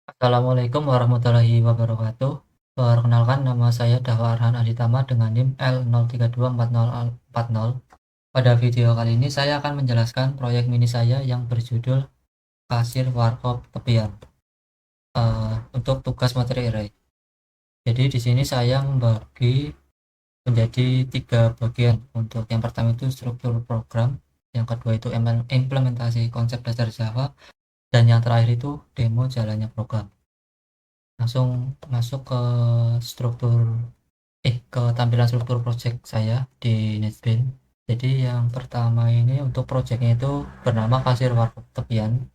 Assalamualaikum warahmatullahi wabarakatuh. Perkenalkan nama saya Dahwa Arhan Aditama dengan NIM L03240440. Pada video kali ini saya akan menjelaskan proyek mini saya yang berjudul Kasir Warkop Tepian untuk tugas materi array. Jadi di sini saya membagi menjadi 3 bagian. Untuk yang pertama itu struktur program, yang kedua itu implementasi konsep dasar Java, dan yang terakhir itu demo jalannya program. Langsung masuk ke struktur ke tampilan struktur project saya di NetBeans. Jadi yang pertama ini untuk projectnya itu bernama Kasir Warkop Tepian.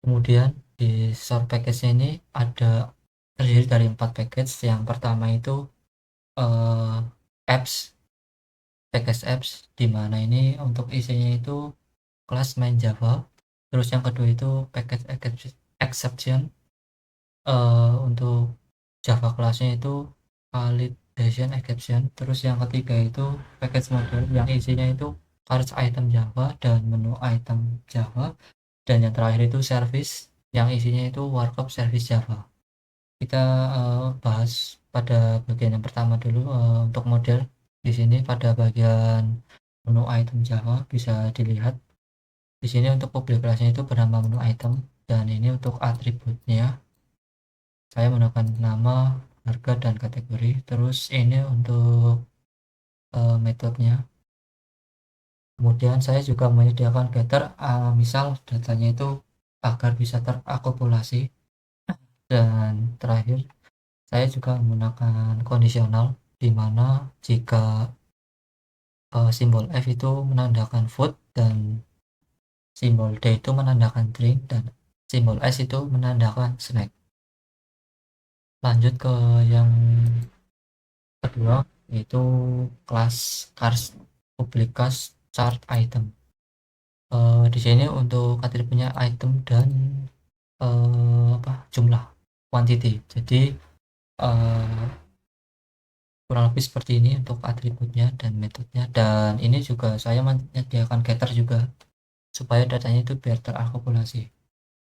Kemudian di source package ini ada terdiri dari 4 package. Yang pertama itu eh, apps, package apps, di mana ini untuk isinya itu kelas main Java. Terus yang kedua itu package exception, untuk Java kelasnya itu validation exception. Terus yang ketiga itu package model yang isinya itu cards item Java dan menu item Java. Dan yang terakhir itu service yang isinya itu warkup service Java. Kita bahas pada bagian yang pertama dulu. Untuk model di sini pada bagian menu item Java bisa dilihat di sini untuk public kelasnya itu bernama menu item, dan ini untuk atributnya saya menggunakan nama, harga, dan kategori. Terus ini untuk metodenya. Kemudian saya juga menyediakan getter, misal datanya itu agar bisa terakumulasi. Dan terakhir saya juga menggunakan kondisional, di mana jika simbol F itu menandakan food, dan simbol D itu menandakan drink, dan simbol S itu menandakan snack. Lanjut ke yang kedua, yaitu kelas cars public class chart item. Di sini untuk atributnya item dan jumlah quantity. Jadi uh, kurang lebih seperti ini untuk atributnya dan metodenya. Dan ini juga saya menyediakan getter juga supaya datanya itu biar terakumulasi.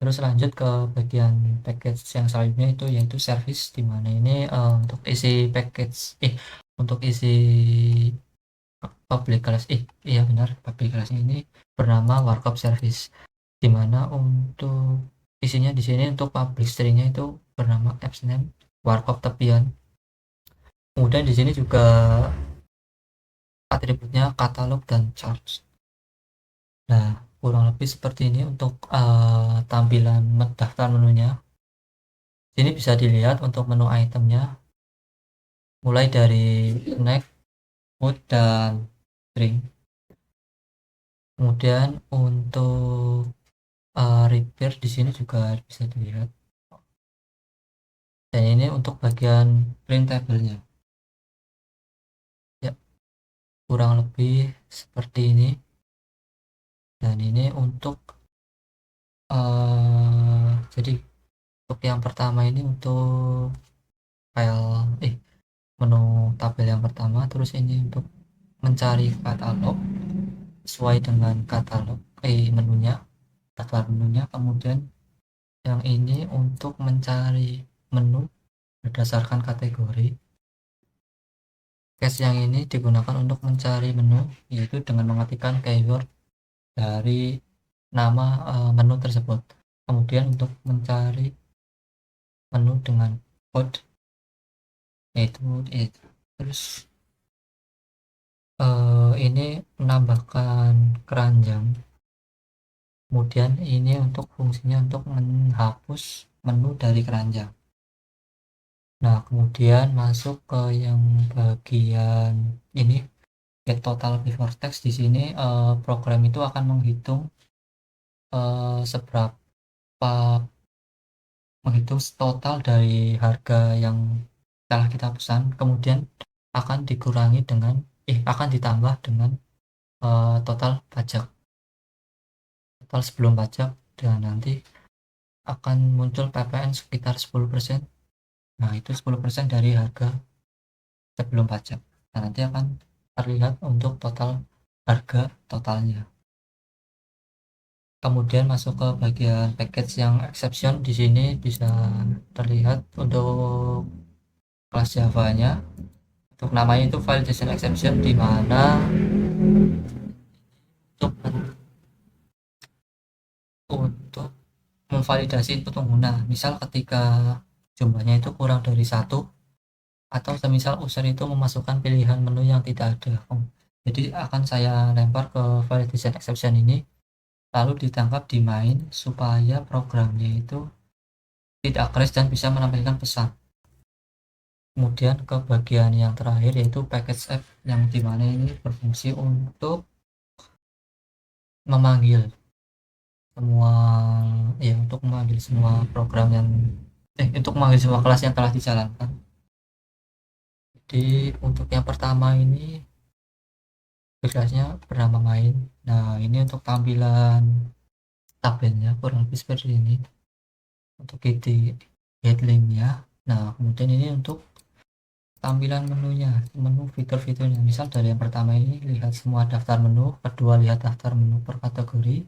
Terus lanjut ke bagian package yang selanjutnya itu yaitu service, di mana ini untuk isi package untuk isi public class iya benar, public classnya ini bernama warkup service, di mana untuk isinya di sini untuk public stringnya itu bernama apps name warkup tepian. Kemudian di sini juga atributnya katalog dan charts. Nah, kurang lebih seperti ini untuk tampilan daftar menunya. Sini bisa dilihat untuk menu itemnya mulai dari snack, food, dan drink. Kemudian untuk repair di sini juga bisa dilihat. Dan ini untuk bagian printable-nya. Ya, kurang lebih seperti ini. Dan ini untuk jadi untuk yang pertama ini untuk file menu tabel yang pertama. Terus ini untuk mencari katalog sesuai dengan katalog menunya, daftar menunya. Kemudian yang ini untuk mencari menu berdasarkan kategori. Case yang ini digunakan untuk mencari menu, yaitu dengan mengetikkan keyword dari nama menu tersebut. Kemudian untuk mencari menu dengan code, yaitu itu. Terus ini menambahkan keranjang. Kemudian ini untuk fungsinya untuk menghapus menu dari keranjang. Nah, kemudian masuk ke yang bagian ini, get total before tax. Di sini program itu akan menghitung seberapa menghitung total dari harga yang telah kita pesan, kemudian akan dikurangi dengan akan ditambah dengan total pajak, total sebelum pajak, dan nanti akan muncul PPN sekitar 10%. Nah, itu 10% dari harga sebelum pajak. Nah, nanti akan terlihat untuk total harga totalnya. Kemudian masuk ke bagian package yang exception. Di sini bisa terlihat untuk kelas Java-nya. Untuk namanya itu validation exception, di mana untuk untuk memvalidasi input pengguna. Misal ketika jumlahnya itu kurang dari satu, atau semisal user itu memasukkan pilihan menu yang tidak ada. Jadi akan saya lempar ke validation exception ini, lalu ditangkap di main supaya programnya itu tidak crash dan bisa menampilkan pesan. Kemudian ke bagian yang terakhir yaitu package app, yang dimana ini berfungsi untuk memanggil semua untuk memanggil semua program yang untuk memanggil semua kelas yang telah dijalankan. Jadi untuk yang pertama ini kelasnya bernama main. Nah, ini untuk tampilan tabelnya kurang lebih seperti ini untuk headline-nya. Nah, kemudian ini untuk tampilan menunya, menu fitur-fiturnya. Misal dari yang pertama ini lihat semua daftar menu, kedua lihat daftar menu per kategori,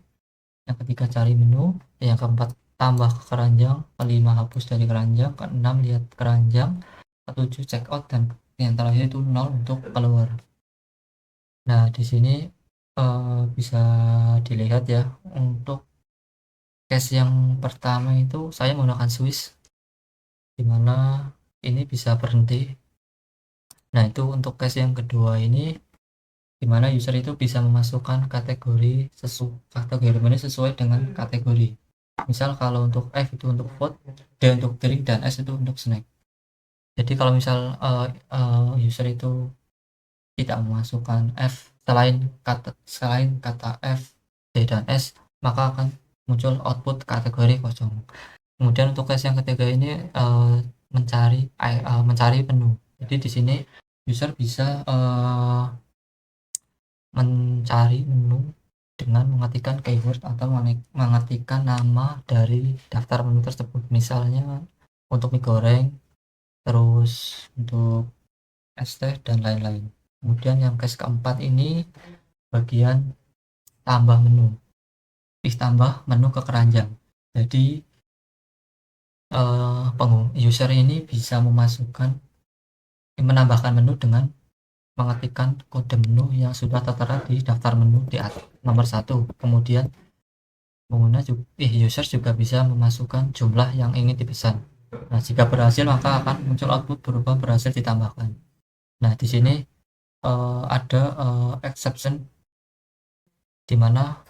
yang ketiga cari menu, yang keempat tambah ke keranjang, kelima hapus dari keranjang, keenam lihat keranjang, ketujuh check out, dan yang terakhir itu 0 untuk keluar. Nah, di sini bisa dilihat ya, untuk case yang pertama itu saya menggunakan Swiss, dimana ini bisa berhenti. Nah, itu untuk case yang kedua ini, dimana user itu bisa memasukkan kategori menu sesuai dengan kategori. Misal kalau untuk F itu untuk food, D untuk drink, dan S itu untuk snack. Jadi kalau misal user itu tidak memasukkan F selain kata F, D, dan S, maka akan muncul output kategori kosong. Kemudian untuk case yang ketiga ini mencari menu. Jadi di sini user bisa mencari menu dengan mengetikkan keyword atau mengetikkan nama dari daftar menu tersebut. Misalnya untuk mie goreng, terus untuk es teh, dan lain-lain. Kemudian yang case keempat ini bagian tambah menu, tambah menu ke keranjang. Jadi user ini bisa menambahkan menu dengan mengetikkan kode menu yang sudah tertera di daftar menu di atas nomor 1. Kemudian user juga bisa memasukkan jumlah yang ingin dipesan. Nah, jika berhasil maka akan muncul output berupa berhasil ditambahkan. Nah, di sini ada exception, di mana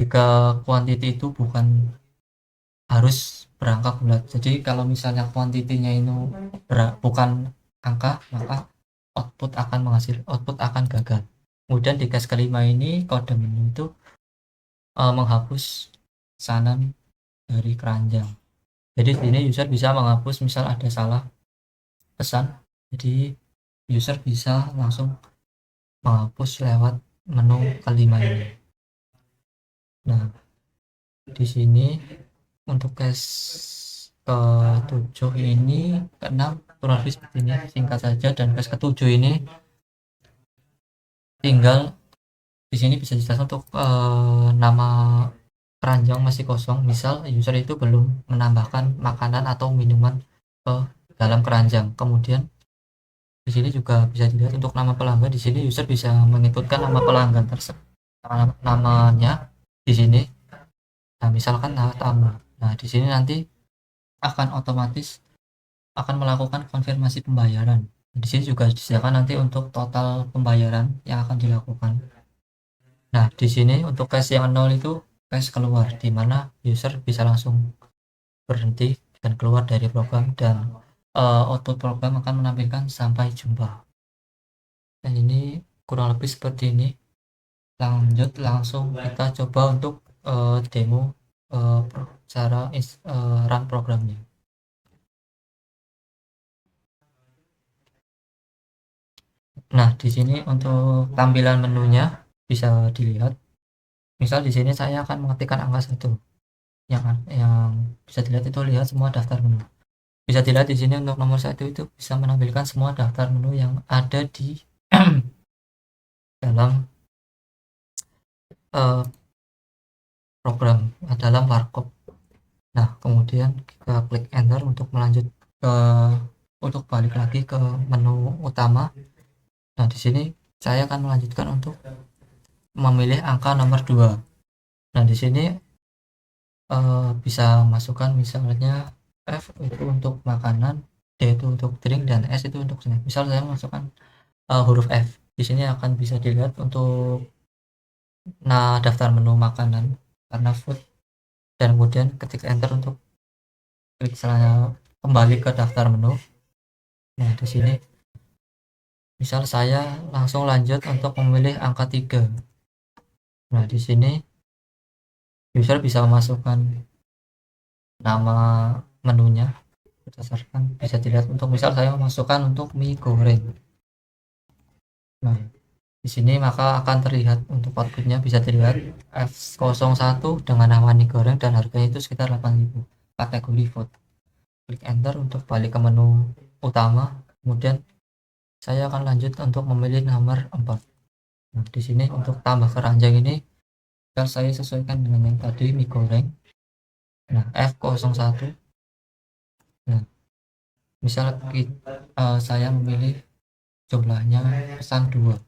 jika quantity itu bukan harus berangka bulat. Jadi kalau misalnya kuantitinya itu bukan angka, maka output akan gagal. Kemudian di case kelima ini kode menu itu menghapus pesanan dari keranjang. Jadi ini user bisa menghapus misal ada salah pesan, jadi user bisa langsung menghapus lewat menu kelima ini. Nah, di sini untuk case ke-7 ini, ke-6 kurang lebih seperti ini, singkat saja. Dan case ke-7 ini tinggal di sini bisa dijelaskan untuk nama keranjang masih kosong. Misal user itu belum menambahkan makanan atau minuman ke dalam keranjang. Kemudian di sini juga bisa dilihat untuk nama pelanggan. Di sini user bisa menginputkan nama pelanggan tersebut, namanya di sini. Nah, misalkan tamu. Nah, di sini nanti akan otomatis akan melakukan konfirmasi pembayaran. Di sini juga disediakan nanti untuk total pembayaran yang akan dilakukan. Nah, di sini untuk case yang 0 itu case keluar, di mana user bisa langsung berhenti dan keluar dari program, dan output program akan menampilkan sampai jumpa. Dan ini kurang lebih seperti ini. Lanjut langsung kita coba untuk demo cara run programnya. Nah, di sini untuk tampilan menunya bisa dilihat. Misal di sini saya akan mengetikkan angka 1. Yang bisa dilihat itu lihat semua daftar menu. Bisa dilihat di sini untuk nomor 1 itu bisa menampilkan semua daftar menu yang ada di dalam program dalam warkop. Nah, kemudian kita klik enter untuk melanjut ke untuk balik lagi ke menu utama. Nah, di sini saya akan melanjutkan untuk memilih angka nomor 2. Nah, di sini bisa masukkan misalnya F itu untuk makanan, D itu untuk drink, dan S itu untuk snack. Misal saya masukkan huruf F. Di sini akan bisa dilihat untuk daftar menu makanan karena food, dan kemudian ketik enter untuk klik selanjutnya kembali ke daftar menu. Nah, di sini misal saya langsung lanjut untuk memilih angka 3. Nah, di sini user bisa memasukkan nama menunya berdasarkan, bisa dilihat untuk misal saya memasukkan untuk mie goreng. Nah, di sini maka akan terlihat untuk outputnya, bisa dilihat F01 dengan nama mie goreng dan harganya itu sekitar 8.000, kategori food. Klik enter untuk balik ke menu utama, kemudian saya akan lanjut untuk memilih nomor 4. Nah, di sini untuk tambah keranjang ini kan saya sesuaikan dengan yang tadi mie goreng. Nah, F01. Nah, misal saya memilih jumlahnya pesan 2.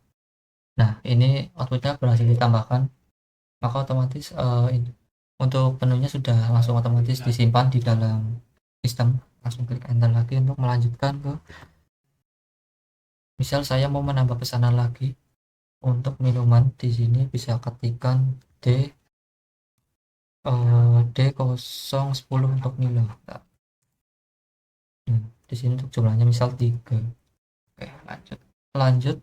Nah, ini outputnya berhasil ditambahkan, maka otomatis untuk menunya sudah langsung otomatis disimpan di dalam sistem. Langsung klik enter lagi untuk melanjutkan ke misal saya mau menambah pesanan lagi untuk minuman. Di sini bisa ketikkan D010 untuk Milo. Di sini untuk jumlahnya misal 3. Oke, lanjut.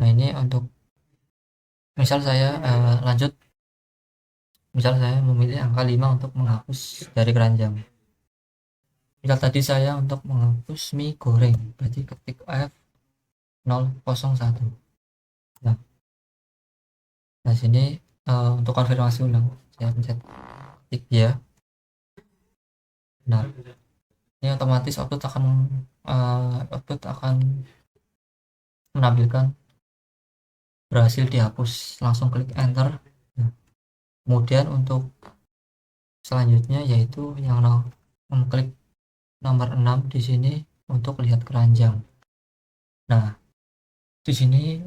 Nah, ini untuk misal saya lanjut, misal saya memilih angka 5 untuk menghapus dari keranjang. Misal tadi saya untuk menghapus mie goreng, berarti ketik F001. Nah, sini untuk konfirmasi ulang saya pencet tik ya. Nah, ini otomatis output akan menampilkan berhasil dihapus. Langsung klik enter. Nah, kemudian untuk selanjutnya yaitu yang mengklik nomor 6 di sini untuk lihat keranjang. Nah, di sini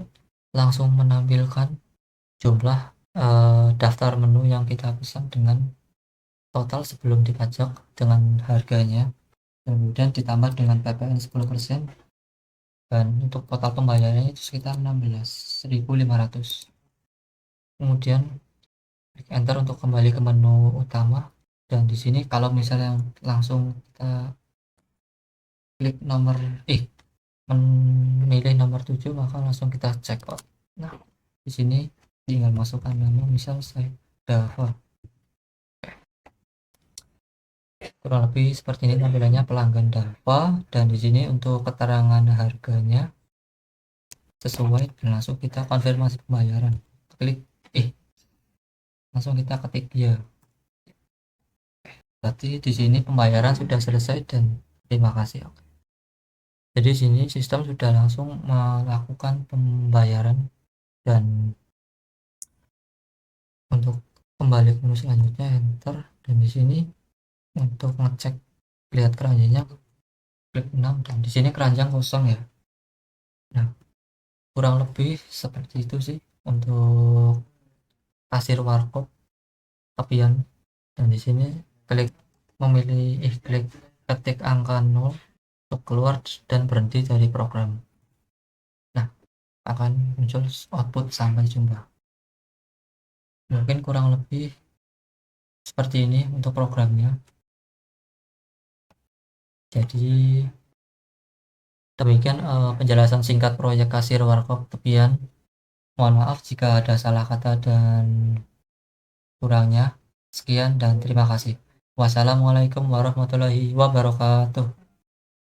langsung menampilkan jumlah daftar menu yang kita pesan dengan total sebelum dipajak dengan harganya, kemudian ditambah dengan PPN 10%, dan untuk total pembayarannya itu sekitar 16.500. Kemudian klik enter untuk kembali ke menu utama, dan di sini kalau misalnya langsung kita klik memilih nomor 7, maka langsung kita check out. Nah, di sini tinggal masukkan nama, misal saya Dava. Kurang lebih seperti ini tampilannya pelanggan Dava, dan di sini untuk keterangan harganya sesuai, dan langsung kita konfirmasi pembayaran. Klik langsung kita ketik ya. Berarti di sini pembayaran sudah selesai dan terima kasih. Oke. Jadi sini sistem sudah langsung melakukan pembayaran, dan untuk kembali ke menu selanjutnya enter, dan di sini untuk ngecek lihat keranjangnya klik 6, dan di sini keranjang kosong ya. Nah, kurang lebih seperti itu sih untuk kasir warkop tepian. Dan di sini klik klik ketik angka 0 untuk keluar dan berhenti dari program. Nah, akan muncul output sampai jumpa. Mungkin kurang lebih seperti ini untuk programnya. Jadi demikian penjelasan singkat proyek kasir warkop tepian. Mohon maaf jika ada salah kata dan kurangnya. Sekian dan terima kasih. Wassalamualaikum warahmatullahi wabarakatuh.